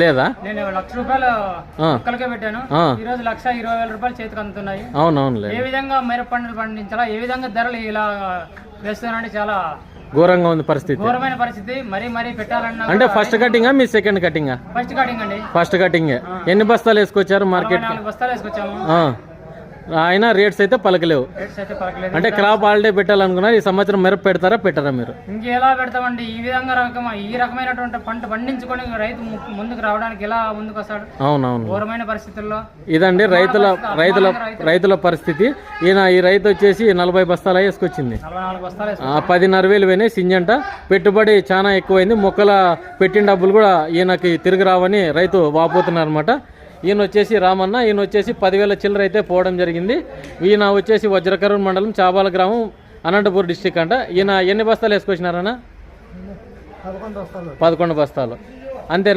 లేదా? నేను 1,00,000 రూపాయలు మొక్కలకే పెట్టాను. ఈ రోజు 1,20,000 రూపాయలు చేతికి అందుతున్నాయి. అవునవును. ఏ విధంగా మిరప పంటలు పండించాలా, ఏ విధంగా ధరలు ఇలా వేస్తున్నారంటే చాలా ఘోరంగా ఉంది పరిస్థితి, ఘోరమైన పరిస్థితి. మరీ పెట్టాలన్నా అంటే ఫస్ట్ కటింగ్ మీ సెకండ్ కటింగ్? ఫస్ట్ కటింగ్ అండి. First cutting. ఎన్ని బస్తాలు వేసుకొచ్చారు మార్కెట్? 4 బస్తాలు వేసుకొచ్చాము. అయినా రేట్స్ అయితే పలకలేవు. అంటే క్రాప్ హాలిడే పెట్టాలనుకున్నారు. ఈ సంవత్సరం మిరప పెడతారా పెట్టారా మీరు? ఇంకెలా పెడతామండి? ఈ విధంగా ఈ రకమైనటువంటి పంట పండించుకొని రైతు ముందుకు రావడానికి ఎలా ముందుకు వస్తాడు? అవునవును, ఘోరమైన పరిస్థితుల్లో ఇదండి రైతుల పరిస్థితి. ఈ రైతు వచ్చేసి 40 బస్తాలు వేసుకొచ్చింది. 44 బస్తాలు 10,500 పోయినాయి. సింజంట పెట్టుబడి చాలా ఎక్కువైంది. మొక్కల పెట్టిన డబ్బులు కూడా ఈయనకి తిరిగి రావని రైతు వాపోతున్నారు అనమాట. ఈయన వచ్చేసి రామన్న, ఈయన వచ్చేసి 10,000 చిల్లర అయితే పోవడం జరిగింది. ఈయన వచ్చేసి వజ్రకరూరు మండలం చాబాల గ్రామం, అనంతపూర్ డిస్టిక్ అంట. ఈయన ఎన్ని బస్తాలు వేసుకొచ్చినారన్న? 11 బస్తాలు. అంతేనా?